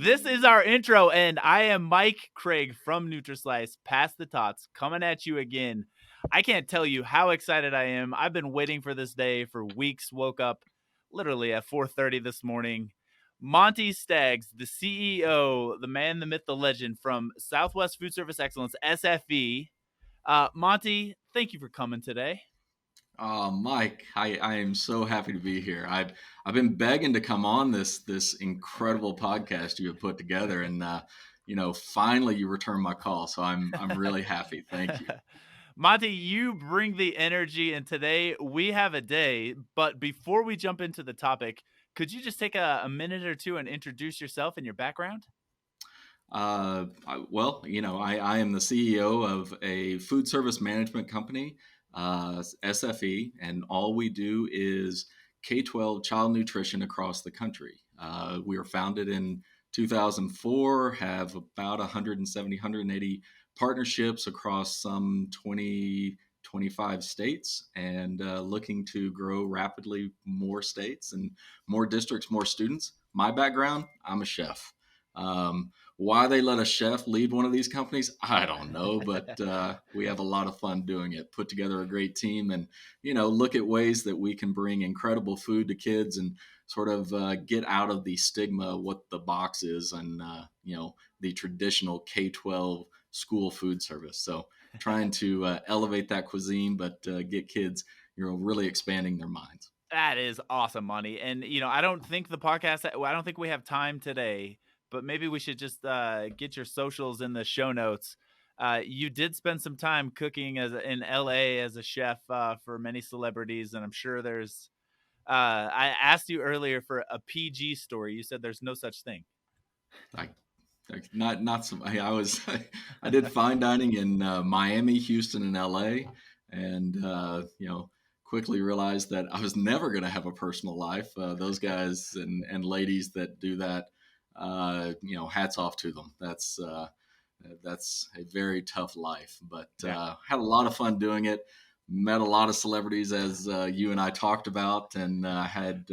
This is our intro, and I am Mike Craig from Nutrislice, Pass the Tots, coming at you again. I can't tell you how excited I am. I've been waiting for this day for weeks. Woke up literally at 4:30 this morning. Monty Staggs, the CEO, the man, the myth, the legend from Southwest Foodservice Excellence, SFE. Monty, thank you for coming today. Mike, I am so happy to be here. I've been begging to come on this incredible podcast you have put together, and finally you returned my call. So I'm really happy. Thank you. Monty, you bring the energy, and today we have a day. But before we jump into the topic, could you just take a minute or two and introduce yourself and your background? I am the CEO of a food service management company, SFE, and all we do is K-12 child nutrition across the country. We were founded in 2004, have about 170, 180 partnerships across some 20, 25 states, and looking to grow rapidly more states and more districts, more students. My background, I'm a chef. Why they let a chef lead one of these companies, I don't know, but we have a lot of fun doing it. Put together a great team, and look at ways that we can bring incredible food to kids and sort of get out of the stigma of what the box is and the traditional K-12 school food service. So trying to elevate that cuisine, but get kids really expanding their minds. That is awesome, Monty. And I don't think the podcast. I don't think we have time today, but maybe we should just get your socials in the show notes. You did spend some time cooking in LA as a chef for many celebrities, and I'm sure there's. I asked you earlier for a PG story. You said there's no such thing. Not some. I did fine dining in Miami, Houston, and LA, and quickly realized that I was never going to have a personal life. Those guys and ladies that do that, hats off to them. That's a very tough life, but had a lot of fun doing it. Met a lot of celebrities, as you and I talked about, and had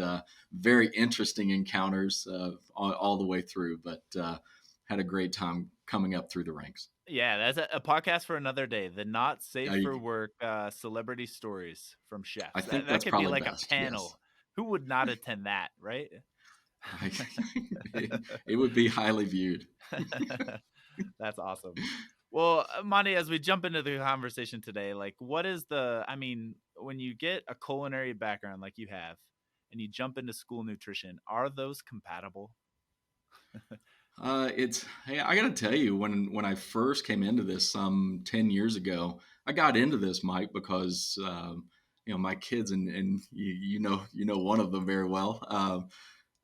very interesting encounters all the way through. But had a great time coming up through the ranks. Yeah, that's a podcast for another day. The not safe for work celebrity stories from I chefs. think That that's could be probably like a best. Yes. panel. Who would not attend that, right? It would be highly viewed. That's awesome. Well, Monty, as we jump into the conversation today, like what is when you get a culinary background like you have and you jump into school nutrition, are those compatible? Hey, I got to tell you, when I first came into this some 10 years ago, I got into this, Mike, because my kids and you know one of them very well.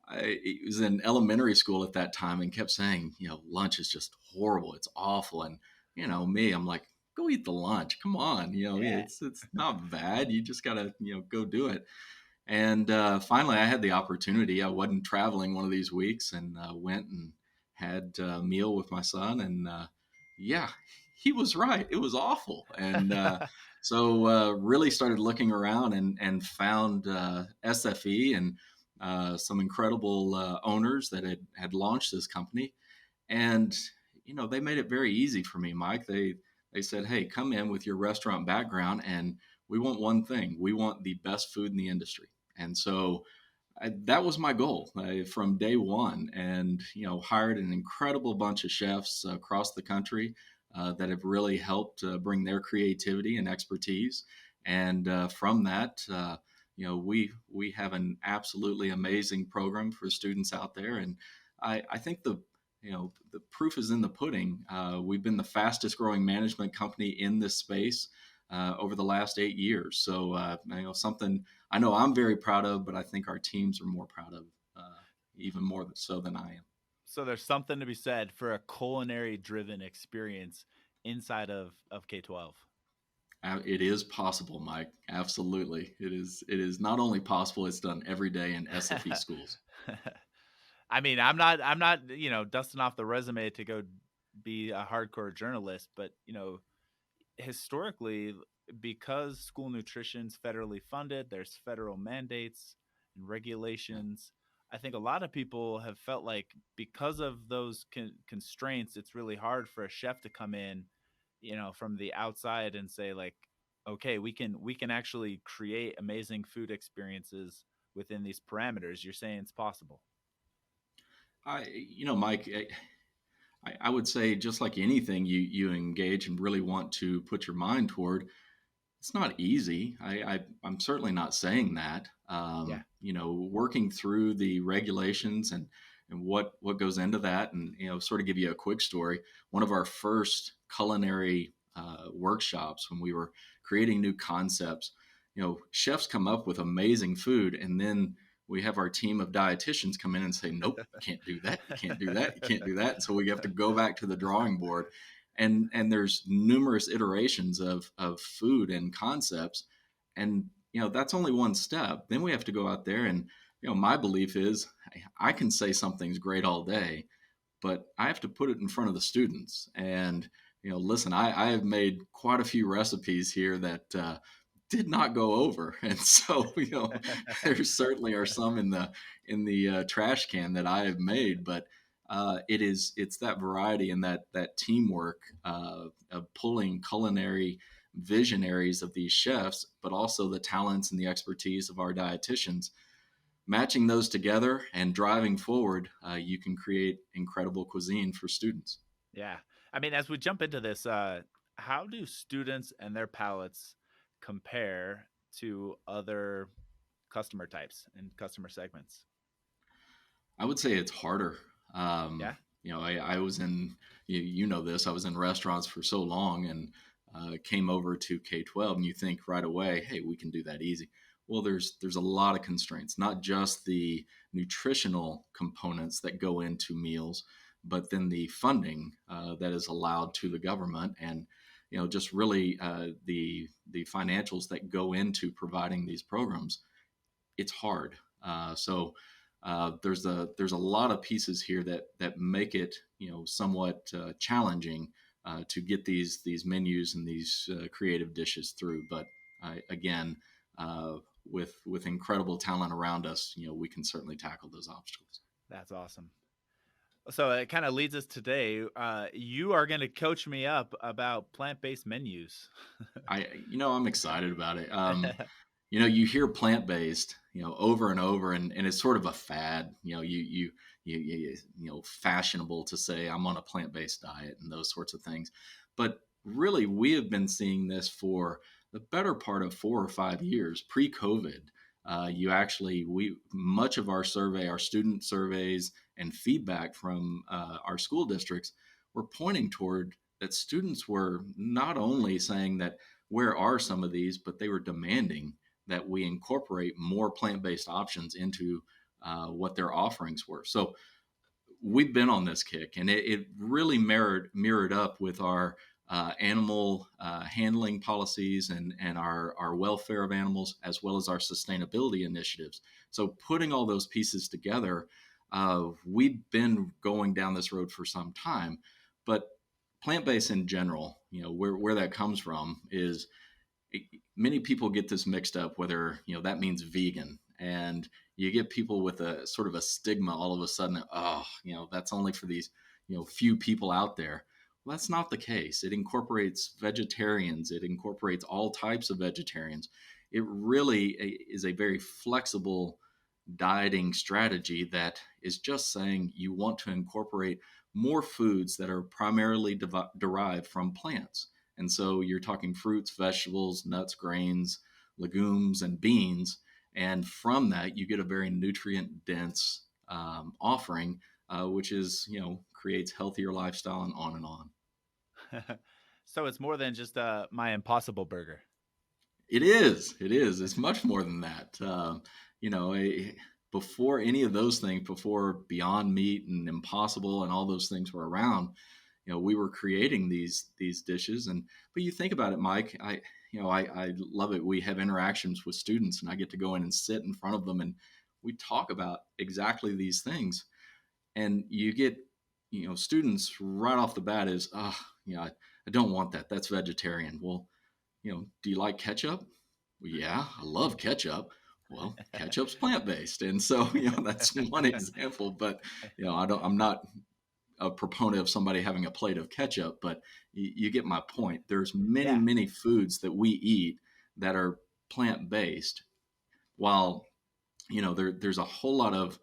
I was in elementary school at that time and kept saying, lunch is just horrible. It's awful. And, me, I'm like, go eat the lunch. Come on. Yeah. It's not bad. You just got to, go do it. And finally, I had the opportunity. I wasn't traveling one of these weeks and went and had a meal with my son. And yeah, he was right. It was awful. And so really started looking around and found SFE and some incredible owners that had launched this company. And, they made it very easy for me, Mike. They said, hey, come in with your restaurant background and we want one thing. We want the best food in the industry. And so that was my goal from day one, and hired an incredible bunch of chefs across the country that have really helped bring their creativity and expertise. And from that, we have an absolutely amazing program for students out there, and I think the proof is in the pudding. We've been the fastest growing management company in this space over the last 8 years. So, something I know I'm very proud of, but I think our teams are more proud of, even more so than I am. So there's something to be said for a culinary driven experience inside of K-12. It is possible, Mike. Absolutely. It is not only possible, it's done every day in SFE schools. I mean, I'm not, dusting off the resume to go be a hardcore journalist, but, historically, because school nutrition's federally funded, there's federal mandates and regulations. I think a lot of people have felt like because of those constraints, it's really hard for a chef to come in, from the outside and say like, okay, we can actually create amazing food experiences within these parameters. You're saying it's possible. Mike, I would say just like anything you engage and really want to put your mind toward, it's not easy. I'm certainly not saying that. Yeah. Working through the regulations and what goes into that, and sort of give you a quick story. One of our first culinary workshops when we were creating new concepts, chefs come up with amazing food, and then we have our team of dietitians come in and say, nope, you can't do that, you can't do that, you can't do that. And so we have to go back to the drawing board, and there's numerous iterations of food and concepts, and that's only one step. Then we have to go out there, and my belief is I can say something's great all day, but I have to put it in front of the students. And listen, I have made quite a few recipes here that did not go over, and so there certainly are some in the trash can that I have made, but it's that variety and that teamwork of pulling culinary visionaries of these chefs, but also the talents and the expertise of our dietitians. Matching those together and driving forward, you can create incredible cuisine for students. Yeah. I mean, as we jump into this, how do students and their palates compare to other customer types and customer segments? I would say it's harder. Yeah. I was in, you know this, I was in restaurants for so long, and came over to K-12, and you think right away, hey, we can do that easy. Well, there's a lot of constraints, not just the nutritional components that go into meals, but then the funding that is allowed to the government, and just really the financials that go into providing these programs. It's hard. There's a lot of pieces here that make it somewhat challenging to get these menus and these creative dishes through. But again, with incredible talent around us, we can certainly tackle those obstacles. That's awesome. So it kind of leads us today. You are going to coach me up about plant-based menus. I'm excited about it. You hear plant based, over and over, and it's sort of a fad. Fashionable to say I'm on a plant based diet and those sorts of things. But really, we have been seeing this for the better part of 4 or 5 years pre-COVID. Much of our survey, our student surveys, and feedback from our school districts were pointing toward that students were not only saying that where are some of these, but they were demanding that we incorporate more plant-based options into what their offerings were. So we've been on this kick, and it really mirrored up with our animal handling policies and our welfare of animals, as well as our sustainability initiatives. So putting all those pieces together, we've been going down this road for some time. But plant-based in general, where that comes from is many people get this mixed up, whether that means vegan, and you get people with a sort of a stigma all of a sudden. Oh, that's only for these few people out there. Well, that's not the case. It incorporates vegetarians, it incorporates all types of vegetarians. It really is a very flexible dieting strategy that is just saying you want to incorporate more foods that are primarily derived from plants. And so you're talking fruits, vegetables, nuts, grains, legumes, and beans. And from that, you get a very nutrient dense offering, which is, creates healthier lifestyle and on and on. So it's more than just my Impossible Burger. It is. It is. It's much more than that. You know, before any of those things, before Beyond Meat and Impossible and all those things were around, we were creating these dishes. But you think about it, Mike. I love it. We have interactions with students, and I get to go in and sit in front of them, and we talk about exactly these things. And you get, students right off the bat is, I don't want that. That's vegetarian. Well, do you like ketchup? Well, yeah, I love ketchup. Well, ketchup's plant-based. And so, that's one example, but, I'm not a proponent of somebody having a plate of ketchup, but you get my point. There's many, Yeah. many foods that we eat that are plant-based, while there's a whole lot of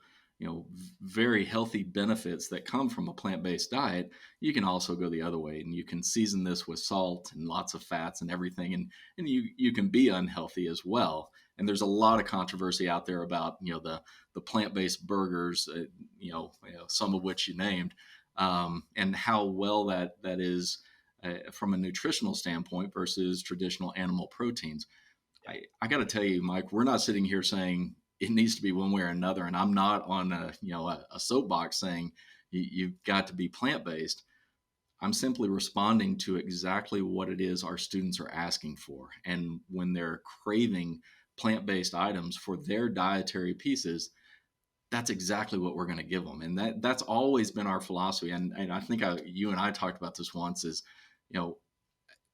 very healthy benefits that come from a plant-based diet. You can also go the other way, and you can season this with salt and lots of fats and everything, and you can be unhealthy as well. And there's a lot of controversy out there about the plant-based burgers, some of which you named, and how well that is from a nutritional standpoint versus traditional animal proteins. Yeah. I got to tell you, Mike, we're not sitting here saying it needs to be one way or another, and I'm not on a soapbox saying you've got to be plant based. I'm simply responding to exactly what it is our students are asking for, and when they're craving plant based items for their dietary pieces, that's exactly what we're going to give them, and that's always been our philosophy. And I think you and I talked about this once. Is you know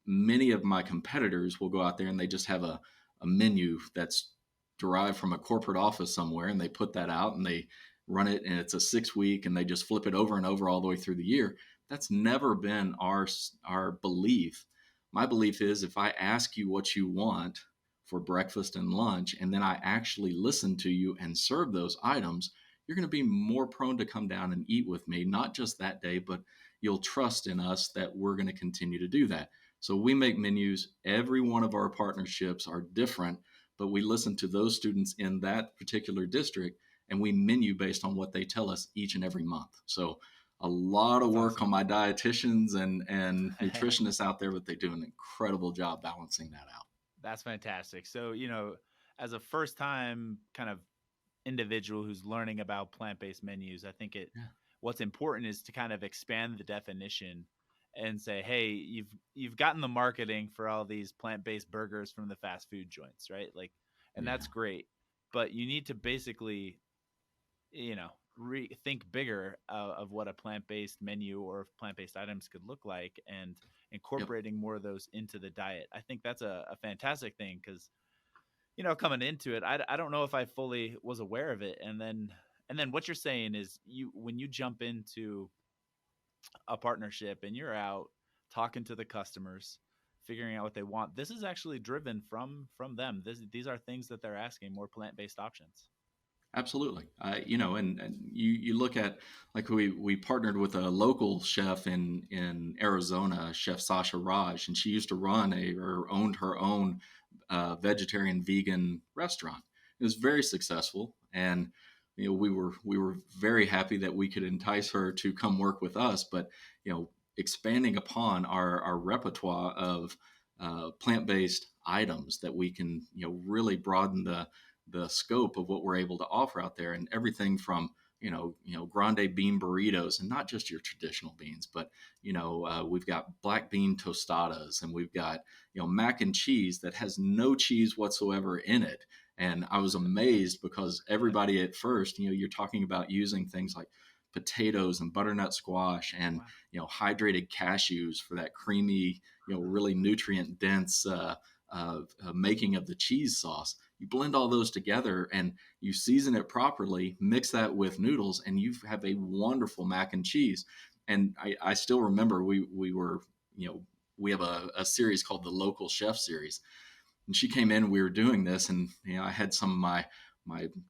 many of my competitors will go out there and they just have a menu that's derived from a corporate office somewhere, and they put that out and they run it, and it's a 6 week, and they just flip it over and over all the way through the year. That's never been our belief. My belief is, if I ask you what you want for breakfast and lunch, and then I actually listen to you and serve those items, you're going to be more prone to come down and eat with me, not just that day, but you'll trust in us that we're going to continue to do that. So we make menus. Every one of our partnerships are different, but we listen to those students in that particular district, and we menu based on what they tell us each and every month. So a lot of That's work on awesome. my dietitians and nutritionists out there, but they do an incredible job balancing that out. That's fantastic. So, as a first time kind of individual who's learning about plant-based menus, I think Yeah. what's important is to kind of expand the definition and say, hey, you've gotten the marketing for all these plant-based burgers from the fast food joints, right? Like, and that's Yeah. great, but you need to basically, you know, think bigger of what a plant-based menu or plant-based items could look like, and Yep. incorporating more of those into the diet. I think that's a fantastic thing, because coming into it, I don't know if I fully was aware of it. And then what you're saying is, when you jump into a partnership and you're out talking to the customers, figuring out what they want, this is actually driven from them. These are things that they're asking, more plant-based options. Absolutely. And you look at, like, we partnered with a local chef in Arizona, Chef Sasha Raj, and she used to run or owned her own vegetarian vegan restaurant. It was very successful, and we were very happy that we could entice her to come work with us. But expanding upon our repertoire of plant based items, that we can really broaden the scope of what we're able to offer out there, and everything from grande bean burritos, and not just your traditional beans, but we've got black bean tostadas, and we've got mac and cheese that has no cheese whatsoever in it. And I was amazed, because everybody at first, you're talking about using things like potatoes and butternut squash and Wow. hydrated cashews for that creamy, really nutrient dense making of the cheese sauce. You blend all those together and you season it properly, mix that with noodles, and you have a wonderful mac and cheese. And I still remember we were, we have a series called the Local Chef Series. And she came in, we were doing this, and I had some of my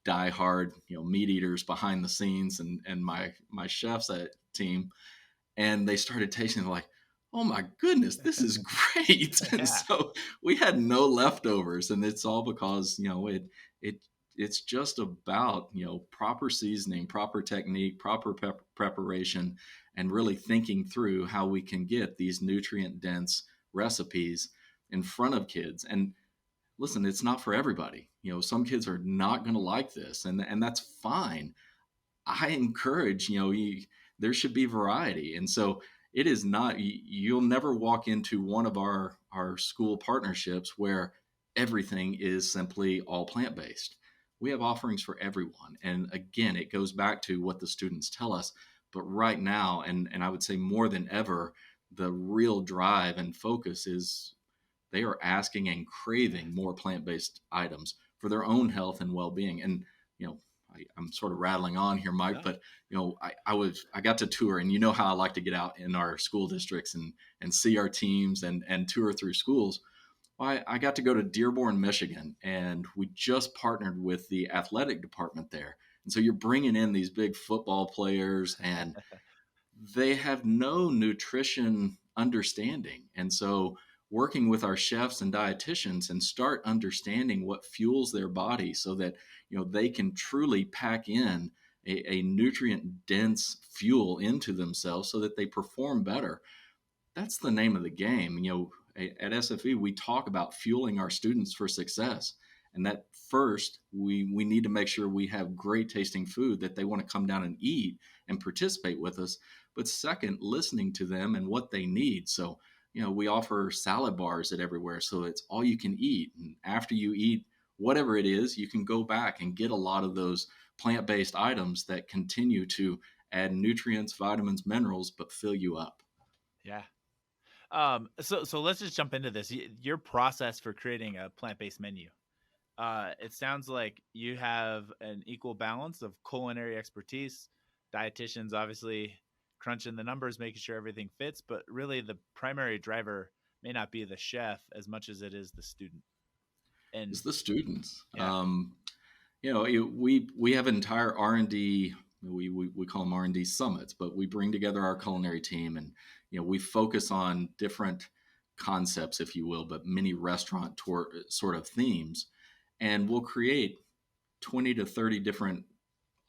diehard, meat eaters behind the scenes, and my chefs at team, and they started tasting it, like, oh my goodness, this is great. And Yeah. so we had no leftovers, and it's all because it it's just about proper seasoning, proper technique, proper preparation, and really thinking through how we can get these nutrient dense recipes in front of kids. And listen, it's not for everybody. Some kids are not going to like this, and that's fine. I encourage, there should be variety. And so it is not, you'll never walk into one of our school partnerships where everything is simply all plant based. We have offerings for everyone. And again, it goes back to what the students tell us. But right now, and I would say more than ever, the real drive and focus is they are asking and craving more plant based items for their own health and well-being. And, I'm sort of rattling on here, Mike, No. but I got to tour, and you know how I like to get out in our school districts and see our teams and tour through schools. Well, I got to go to Dearborn, Michigan, and we just partnered with the athletic department there. And so you're bringing in these big football players, and they have no nutrition understanding. And so working with our chefs and dietitians and start understanding what fuels their body so that they can truly pack in a nutrient dense fuel into themselves so that they perform better. That's the name of the game. At SFE, we talk about fueling our students for success. And that first, we need to make sure we have great tasting food that they want to come down and eat and participate with us. But second, listening to them and what they need. So, we offer salad bars at everywhere. So it's all you can eat. And after you eat whatever it is, you can go back and get a lot of those plant-based items that continue to add nutrients, vitamins, minerals, but fill you up. Yeah. So let's just jump into this. Your process for creating a plant-based menu. It sounds like you have an equal balance of culinary expertise, dietitians obviously crunching the numbers, making sure everything fits, but really the primary driver may not be the chef as much as it is the student. And It's the students. yeah, We have an entire R&D. We call them R&D summits, but we bring together our culinary team, and we focus on different concepts, if you will, but mini restaurant tour sort of themes, and we'll create 20 to 30 different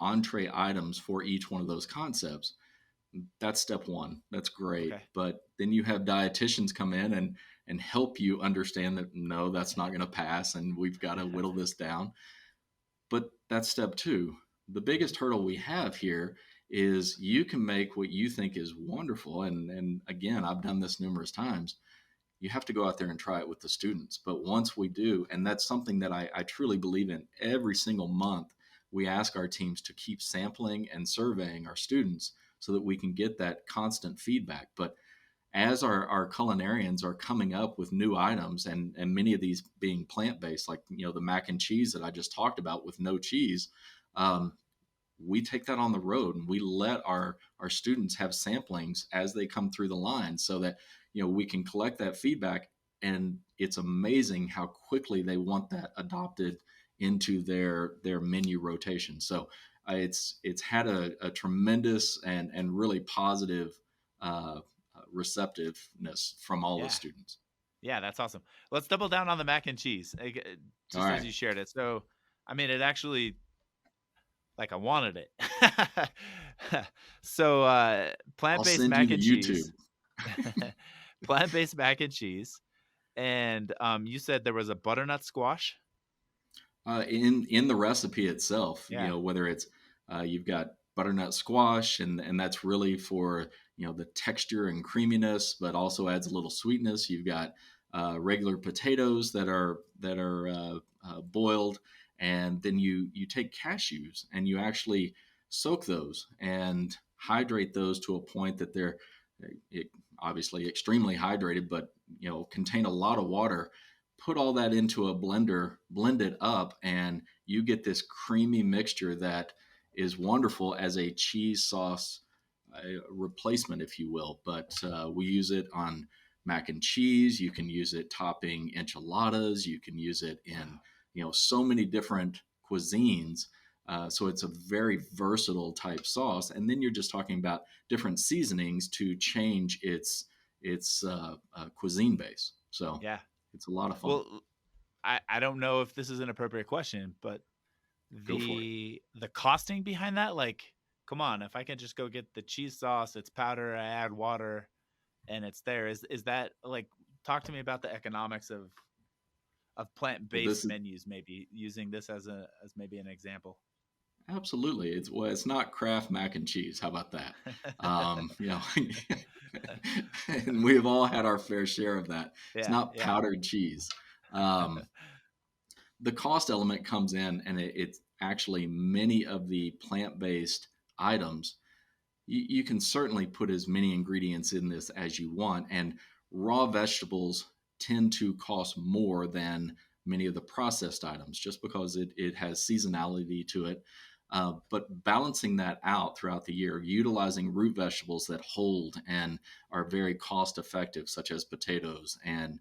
entree items for each one of those concepts. That's step one. That's great. okay. But then you have dietitians come in and help you understand that no, that's not going to pass, and we've got to whittle this down. But that's step two. The biggest hurdle we have here is you can make what you think is wonderful. And again, I've done this numerous times. You have to go out there and try it with the students. But once we do, and that's something that I truly believe in, every single month, we ask our teams to keep sampling and surveying our students so that we can get that constant feedback. But as our culinarians are coming up with new items, and many of these being plant-based, like the mac and cheese that I just talked about with no cheese, um, we take that on the road and we let our students have samplings as they come through the line so that we can collect that feedback. And it's amazing how quickly they want that adopted into their menu rotation. So it's had a tremendous and really positive receptiveness from all the Yeah. students. Yeah, that's awesome. Let's double down on the mac and cheese, All just as right, you shared it. So, I mean, it actually, like, I wanted it. So, I'll plant-based send you mac to and YouTube. cheese, plant-based mac and cheese, and you said there was a butternut squash. In the recipe itself, Yeah. whether it's you've got butternut squash, and that's really for the texture and creaminess, but also adds a little sweetness. You've got regular potatoes that are boiled, and then you take cashews and you actually soak those and hydrate those to a point that they're it, obviously extremely hydrated, but contain a lot of water. Put all that into a blender, blend it up, and you get this creamy mixture that is wonderful as a cheese sauce replacement, if you will. But we use it on mac and cheese. You can use it topping enchiladas. You can use it in so many different cuisines. So it's a very versatile type sauce. And then you're just talking about different seasonings to change its cuisine base. So Yeah. it's a lot of fun. Well, I don't know if this is an appropriate question, but Go for it. the costing behind that, like, come on, if I can just go get the cheese sauce, it's powder, I add water, and it's there. Is that like, talk to me about the economics of Well, plant-based this is menus, maybe using this as maybe an example. absolutely it's not Kraft mac and cheese. How about that? You know, and we've all had our fair share of that. It's Yeah, not yeah. powdered cheese. Um, the cost element comes in, and it's actually many of the plant-based items. You can certainly put as many ingredients in this as you want, and raw vegetables tend to cost more than many of the processed items just because it has seasonality to it. But balancing that out throughout the year, utilizing root vegetables that hold and are very cost effective, such as potatoes and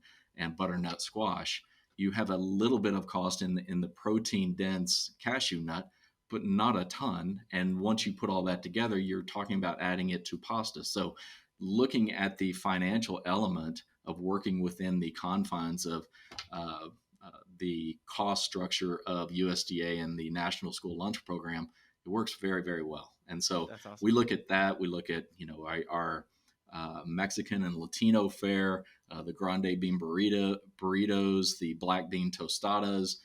butternut squash, you have a little bit of cost in the protein dense cashew nut, but not a ton. And once you put all that together, you're talking about adding it to pasta. So looking at the financial element of working within the confines of uh, the cost structure of USDA and the National School Lunch Program, it works very, very well. And so That's we awesome. look at that. We look at our Mexican and Latino fare, the grande bean burritos, the black bean tostadas,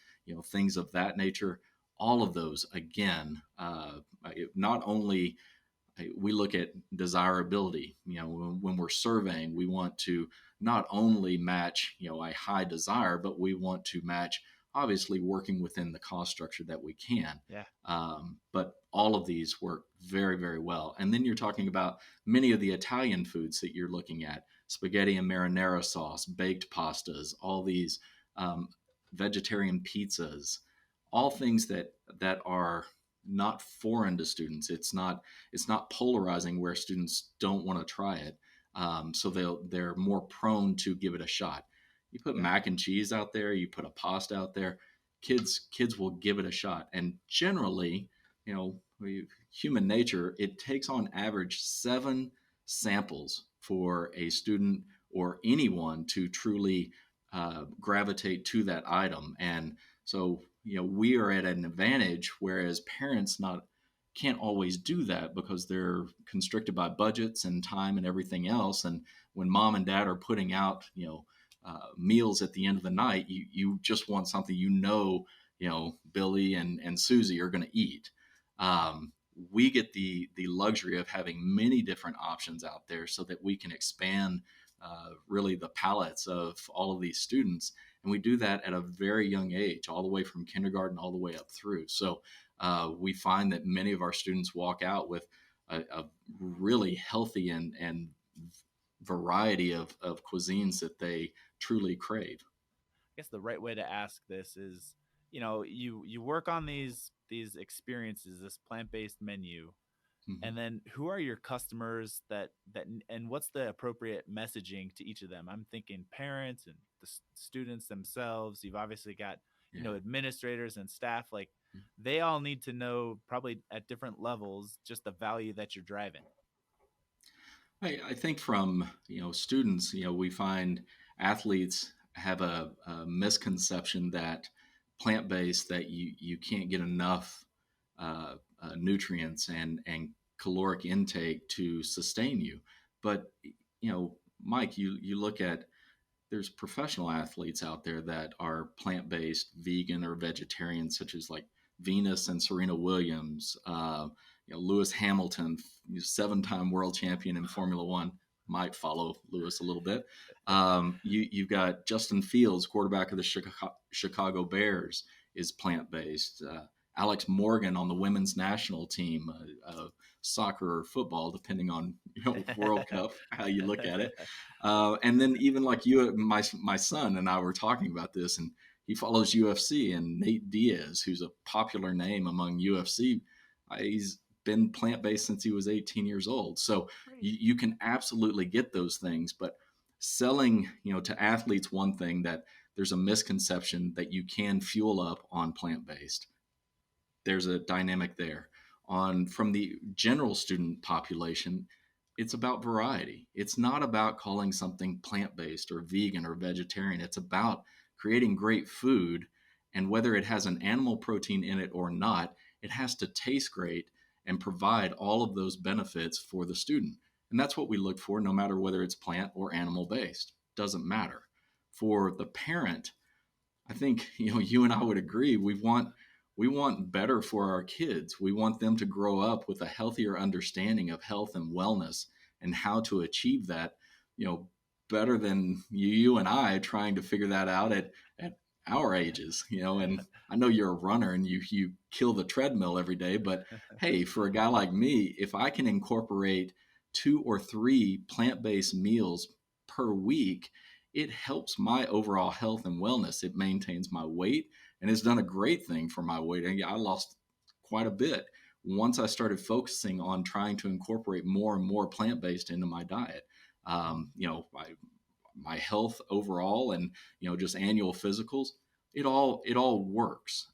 things of that nature. All of those, again, not only we look at desirability. When we're surveying, we want to not only match, a high desire, but we want to match, obviously, working within the cost structure that we can. Yeah. But all of these work very, very well. And then you're talking about many of the Italian foods that you're looking at: spaghetti and marinara sauce, baked pastas, all these um, vegetarian pizzas, all things that are not foreign to students. It's not polarizing where students don't want to try it. So they're more prone to give it a shot. You put Yeah. mac and cheese out there, you put a pasta out there, kids will give it a shot. And generally, human nature, it takes on average 7 samples for a student or anyone to truly gravitate to that item. And so, we are at an advantage, whereas parents not can't always do that because they're constricted by budgets and time and everything else. And when mom and dad are putting out, meals at the end of the night, you just want something, Billy and Susie are going to eat. We get the luxury of having many different options out there so that we can expand really the palettes of all of these students. And we do that at a very young age, all the way from kindergarten all the way up through. So we find that many of our students walk out with a really healthy and variety of cuisines that they truly crave. I guess the right way to ask this is, you work on these experiences, this plant-based menu, Mhm. and then who are your customers and what's the appropriate messaging to each of them? I'm thinking parents and the students themselves. You've obviously got, Yeah. administrators and staff, like they all need to know probably at different levels just the value that you're driving. I think from students, we find athletes have a misconception that plant based, that you can't get enough nutrients and caloric intake to sustain you. But Mike, you look at, there's professional athletes out there that are plant based, vegan or vegetarian, such as like Venus and Serena Williams, Lewis Hamilton, 7-time world champion in Formula One. Might follow Lewis a little bit. You've got Justin Fields, quarterback of the Chicago Bears, is plant based. Alex Morgan on the women's national team, soccer or football, depending on World Cup, how you look at it. And then even like you, my son and I were talking about this, and he follows UFC, and Nate Diaz, who's a popular name among UFC, he's been plant based since he was 18 years old. So Great. you can absolutely get those things, but selling, to athletes, one thing that there's a misconception that you can fuel up on plant based. There's a dynamic there. On From the general student population, it's about variety. It's not about calling something plant-based or vegan or vegetarian. It's about creating great food, and whether it has an animal protein in it or not, it has to taste great and provide all of those benefits for the student. And that's what we look for, no matter whether it's plant or animal based. Doesn't matter. For the parent, I think you and I would agree. We want better for our kids. We want them to grow up with a healthier understanding of health and wellness and how to achieve that. You know, better than you and I trying to figure that out at our ages. And I know you're a runner and you kill the treadmill every day, but hey, for a guy like me, if I can incorporate 2 or 3 plant-based meals per week, it helps my overall health and wellness. It maintains my weight, and it's done a great thing for my weight. And I lost quite a bit once I started focusing on trying to incorporate more and more plant based into my diet. My health overall, and just annual physicals, it all works.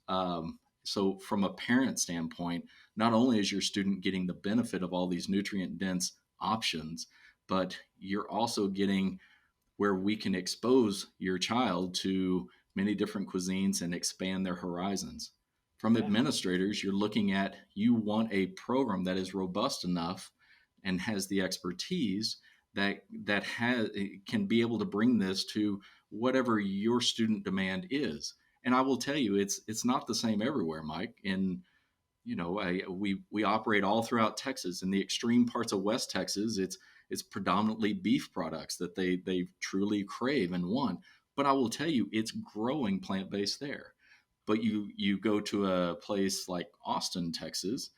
So from a parent standpoint, not only is your student getting the benefit of all these nutrient dense options, but you're also getting where we can expose your child to many different cuisines and expand their horizons. From Yeah. administrators, you're looking at, you want a program that is robust enough and has the expertise that can be able to bring this to whatever your student demand is. And I will tell you, it's not the same everywhere, Mike. In we operate all throughout Texas. In the extreme parts of West Texas, it's predominantly beef products that they truly crave and want. But I will tell you, it's growing plant based there. But you go to a place like Austin, Texas,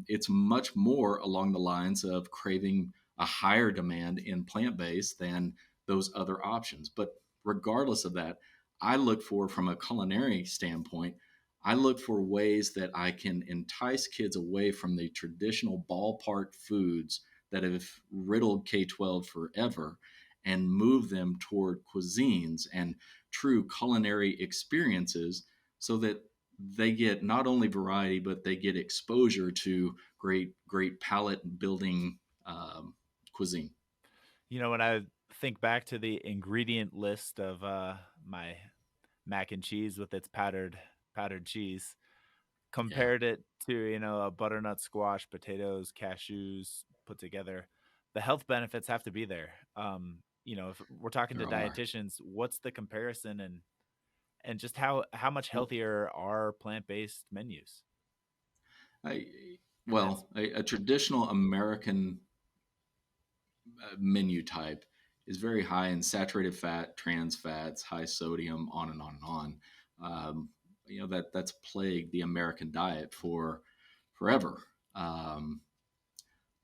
it's much more along the lines of craving a higher demand in plant based than those other options. But regardless of that, I look for, from a culinary standpoint, I look for ways that I can entice kids away from the traditional ballpark foods that have riddled K 12 forever and move them toward cuisines and true culinary experiences, so that they get not only variety, but they get exposure to great palate building cuisine. When I think back to the ingredient list of my mac and cheese with its powdered cheese, Yeah, compared it to, a butternut squash, potatoes, cashews put together, the health benefits have to be there. If we're talking to there are. dietitians, what's the comparison, and just how much Well, healthier are plant-based menus? I, And that's a traditional American menu type is very high in saturated fat, trans fats, high sodium, on and on and on. That's plagued the American diet for forever. Um,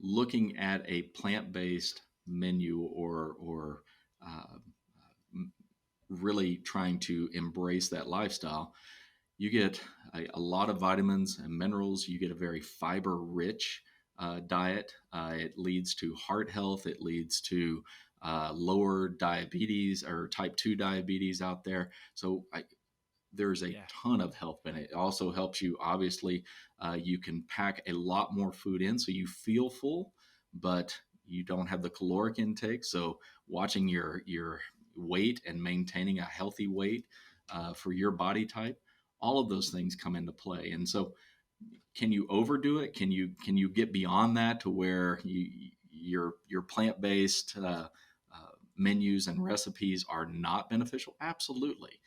Looking at a plant-based menu, or uh, really trying to embrace that lifestyle, you get a lot of vitamins and minerals. You get a very fiber rich diet. It leads to heart health. It leads to lower diabetes, or type 2 diabetes out there. So there's a yeah. ton of health benefit. It also helps you, obviously. You can pack a lot more food in so you feel full, but you don't have the caloric intake. So watching your weight and maintaining a healthy weight for your body type, all of those things come into play. And so, can you overdo it? Can you get beyond that to where your plant based menus and recipes are not beneficial? Absolutely.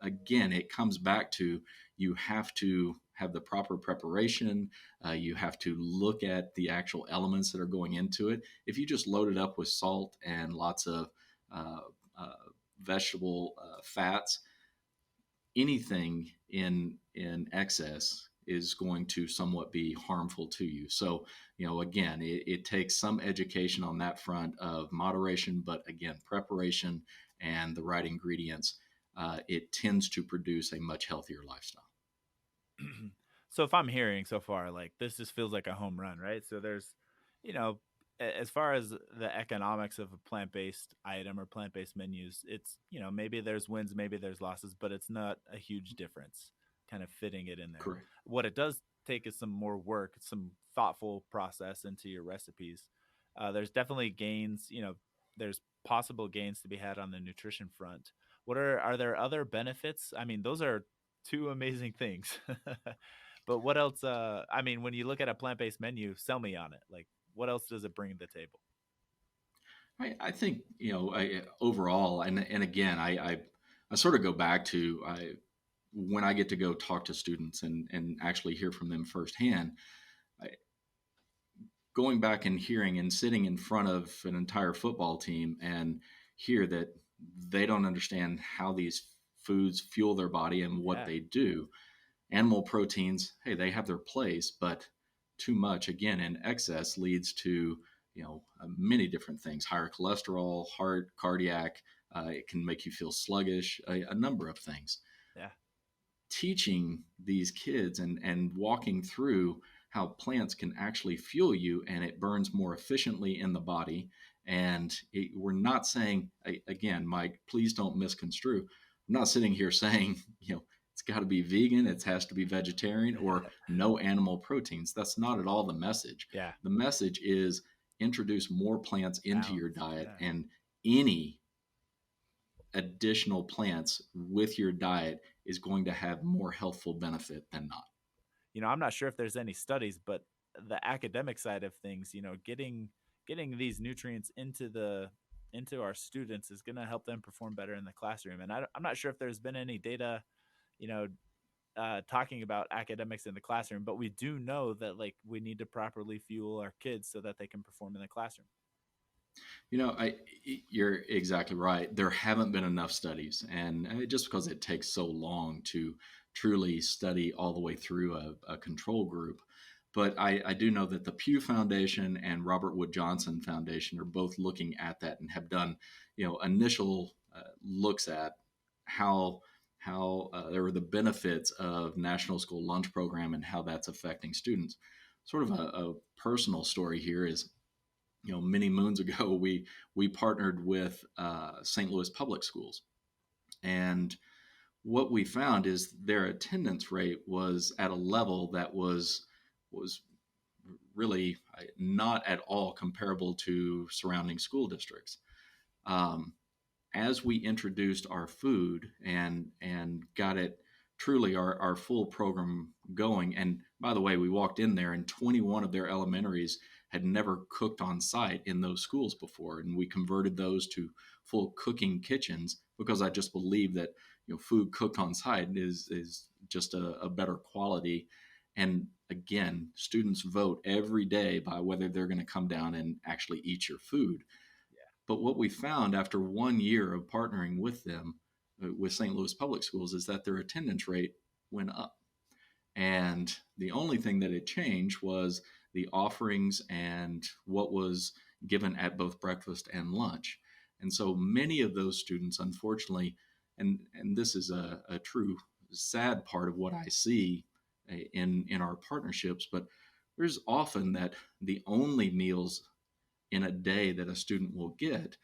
Again, it comes back to, you have to have the proper preparation. You have to look at the actual elements that are going into it. If you just load it up with salt and lots of uh, uh, vegetable fats, anything in excess is going to somewhat be harmful to you. So, again, it takes some education on that front of moderation, but again, preparation and the right ingredients, it tends to produce a much healthier lifestyle. So if I'm hearing so far, like, this just feels like a home run, right? So there's, you know, as far as the economics of a plant-based item or plant-based menus, it's, maybe there's wins, maybe there's losses, but it's not a huge difference kind of fitting it in there. Correct. What it does take is some more work, some thoughtful process into your recipes. There's definitely gains, there's possible gains to be had on the nutrition front. Are there other benefits? I mean, those are two amazing things. But what else? I mean, when you look at a plant based menu, sell me on it. Like, what else does it bring to the table? I think, overall, and again, I sort of go back to, when I get to go talk to students and actually hear from them firsthand. I, Going back and hearing and sitting in front of an entire football team and hear that they don't understand how these foods fuel their body and what Yeah, they do. Animal proteins, hey, they have their place, but too much, again, in excess, leads to many different things: higher cholesterol, heart, cardiac, It can make you feel sluggish, a number of things. Yeah. Teaching these kids and walking through how plants can actually fuel you and it burns more efficiently in the body. And we're not saying, again, Mike, please don't misconstrue. I'm not sitting here saying, it's got to be vegan, it has to be vegetarian, or no animal proteins. That's not at all the message. Yeah. The message is introduce more plants into your Balance. diet, Yeah. and any additional plants with your diet is going to have more healthful benefit than not. I'm not sure if there's any studies, but the academic side of things, getting these nutrients into our students is going to help them perform better in the classroom. And I'm not sure if there's been any data, you know, talking about academics in the classroom, but we do know that like we need to properly fuel our kids so that they can perform in the classroom. You're exactly right. There haven't been enough studies, and just because it takes so long to truly study all the way through a control group. But I do know that the Pew Foundation and Robert Wood Johnson Foundation are both looking at that and have done, initial looks at how there were the benefits of National School Lunch Program and how that's affecting students. Sort of a personal story here is, many moons ago, we partnered with St. Louis Public Schools, and what we found is their attendance rate was at a level that was really not at all comparable to surrounding school districts. Um, as we introduced our food and got it truly our full program going, and by the way, we walked in there and 21 of their elementaries had never cooked on site in those schools before, and we converted those to full cooking kitchens because I just believe that food cooked on site is just a better quality. And again, students vote every day by whether they're going to come down and actually eat your food. But what we found after 1 year of partnering with them, with St. Louis Public Schools, is that their attendance rate went up. And the only thing that had changed was the offerings and what was given at both breakfast and lunch. And so many of those students, unfortunately, and this is a true sad part of what I see in our partnerships, but there's often that the only meals in a day that a student will get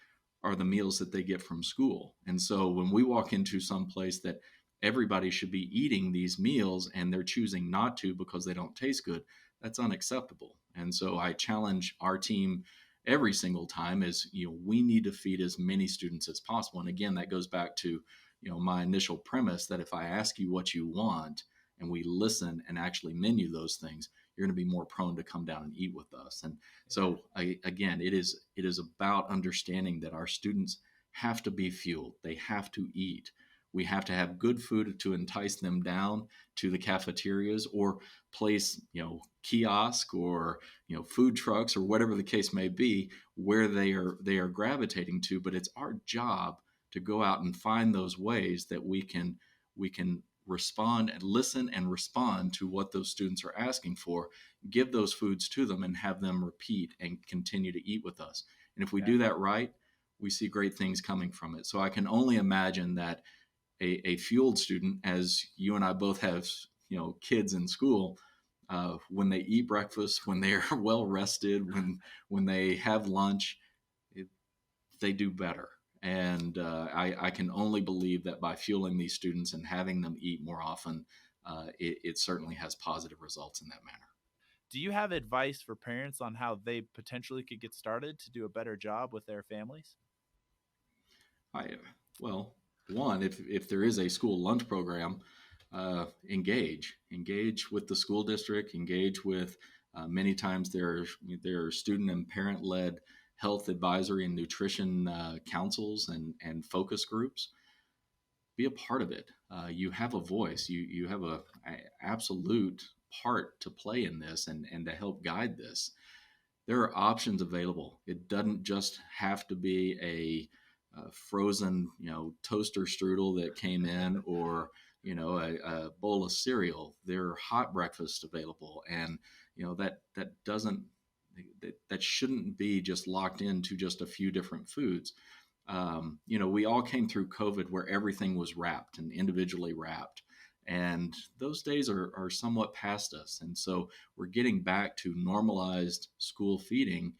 are the meals that they get from school. And so when we walk into some place that everybody should be eating these meals and they're choosing not to because they don't taste good, that's unacceptable. And so I challenge our team every single time is, we need to feed as many students as possible. And again, that goes back to, my initial premise that if I ask you what you want and we listen and actually menu those things, you're going to be more prone to come down and eat with us. And so again, it is about understanding that our students have to be fueled. They have to eat. We have to have good food to entice them down to the cafeterias or place, kiosk or, food trucks or whatever the case may be where they are gravitating to. But it's our job to go out and find those ways that we can respond and listen and respond to what those students are asking for, give those foods to them and have them repeat and continue to eat with us. And if we do that right, we see great things coming from it. So I can only imagine that a fueled student, as you and I both have, kids in school, when they eat breakfast, when they are well rested, when they have lunch, they do better. And I can only believe that by fueling these students and having them eat more often, it certainly has positive results in that manner. Do you have advice for parents on how they potentially could get started to do a better job with their families? Well, one, if there is a school lunch program, engage with the school district, engage with many times there are student and parent led health advisory and nutrition councils and focus groups. Be a part of it. You have a voice. You have a absolute part to play in this and to help guide this. There are options available. It doesn't just have to be a frozen, toaster strudel that came in, or a bowl of cereal. There are hot breakfasts available, and that doesn't that shouldn't be just locked into just a few different foods. We all came through COVID where everything was wrapped and individually wrapped. And those days are somewhat past us. And so we're getting back to normalized school feeding.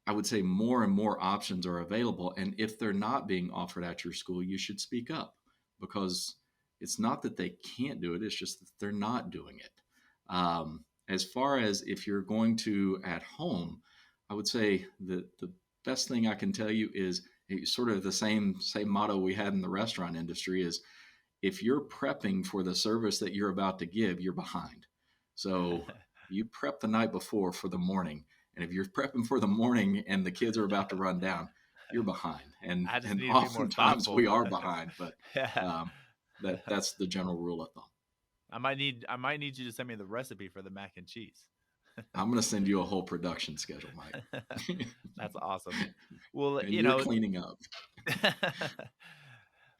I would say more and more options are available. And if they're not being offered at your school, you should speak up, because it's not that they can't do it, it's just that they're not doing it. As far as if you're going to at home, I would say that the best thing I can tell you is sort of the same motto we had in the restaurant industry is, if you're prepping for the service that you're about to give, you're behind. So you prep the night before for the morning. And if you're prepping for the morning and the kids are about to run down, you're behind. And I just and need to be more oftentimes thoughtful. we are behind, but Yeah. um, that's the general rule of thumb. I might need you to send me the recipe for the mac and cheese. I'm going to send you a whole production schedule, Mike. That's awesome. Well, And you're cleaning up.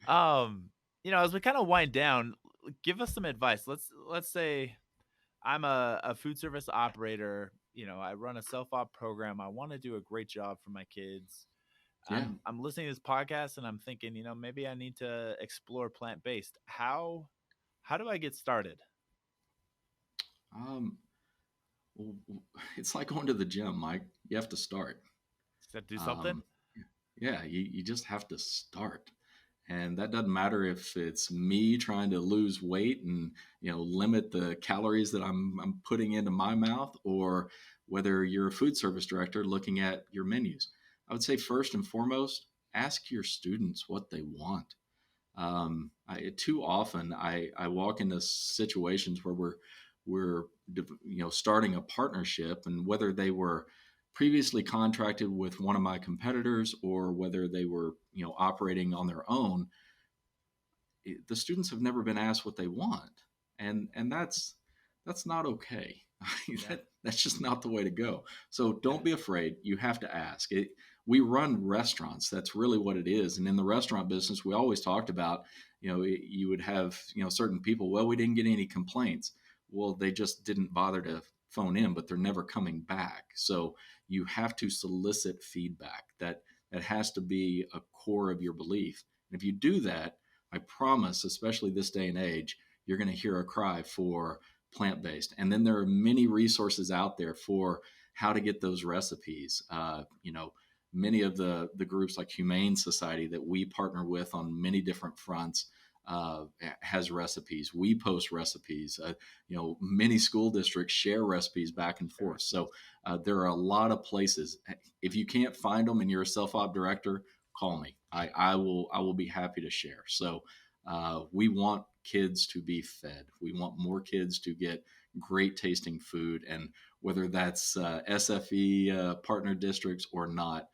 um, as we kind of wind down, give us some advice. Let's say I'm a food service operator. I run a self-op program. I want to do a great job for my kids. Yeah. I'm listening to this podcast and I'm thinking, maybe I need to explore plant-based. How do I get started? Um, well, it's like going to the gym, Mike. You have to start. To do something? Um, yeah, you just have to start. And that doesn't matter if it's me trying to lose weight and limit the calories that I'm putting into my mouth, or whether you're a food service director looking at your menus. I would say first and foremost, ask your students what they want. Too often I walk into situations where we're starting a partnership, and whether they were previously contracted with one of my competitors or whether they were operating on their own, the students have never been asked what they want, and that's not okay. Yeah. That's just not the way to go. So don't be afraid. You have to ask. We run restaurants. That's really what it is. And in the restaurant business, we always talked about, you would have, certain people, well, we didn't get any complaints. Well, they just didn't bother to phone in, but they're never coming back. So you have to solicit feedback. That has to be a core of your belief. And if you do that, I promise, especially this day and age, you're going to hear a cry for plant-based. And then there are many resources out there for how to get those recipes. Many of the groups like Humane Society that we partner with on many different fronts has recipes. We post recipes. Many school districts share recipes back and forth. So there are a lot of places. If you can't find them and you're a self-op director, call me. I will be happy to share. So we want kids to be fed. We want more kids to get great tasting food, and whether that's SFE partner districts or not,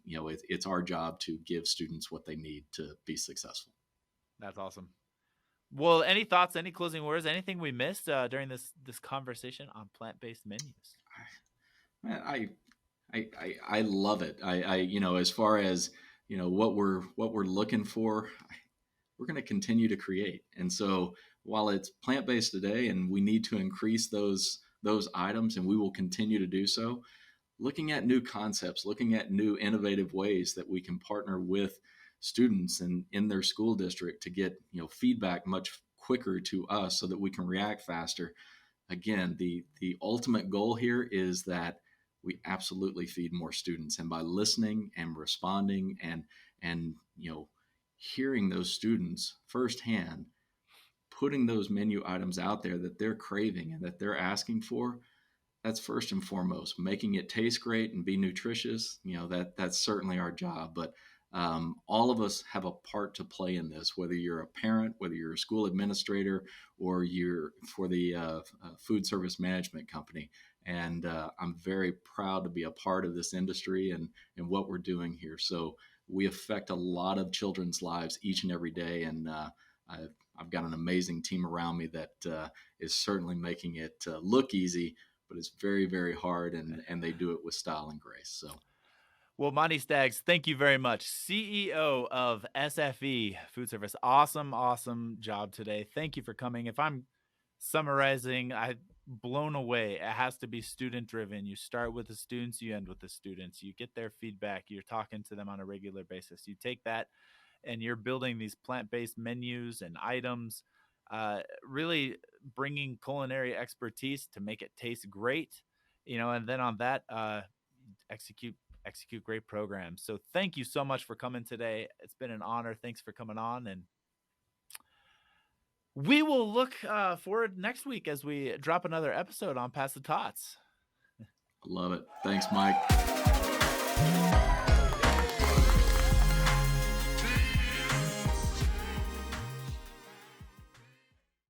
it's our job to give students what they need to be successful. That's awesome. Well, any thoughts, any closing words, anything we missed during this conversation on plant-based menus? Man, I love it. As far as what we're looking for, we're going to continue to create. And so while it's plant-based today and we need to increase those items, and we will continue to do so, looking at new concepts, looking at new innovative ways that we can partner with students and in their school district to get feedback much quicker to us so that we can react faster. Again, the ultimate goal here is that we absolutely feed more students, and by listening and responding and hearing those students firsthand, putting those menu items out there that they're craving and that they're asking for, that's first and foremost. Making it taste great and be nutritious, that's certainly our job. But all of us have a part to play in this, whether you're a parent, whether you're a school administrator, or you're for the food service management company. And I'm very proud to be a part of this industry and what we're doing here. So we affect a lot of children's lives each and every day. And I've got an amazing team around me that is certainly making it look easy, but it's very, very hard, and they do it with style and grace. So, Well, Monty Staggs, thank you very much. CEO of SFE Food Service. Awesome, awesome job today. Thank you for coming. If I'm summarizing, blown away. It has to be student driven. You start with the students, you end with the students. You get their feedback. You're talking to them on a regular basis. You take that and you're building these plant-based menus and items, really bringing culinary expertise to make it taste great, and then on that, execute execute great programs. So thank you so much for coming today. It's been an honor. Thanks for coming on, and we will look forward next week as we drop another episode on Pass the Tots. Love it. Thanks, Mike.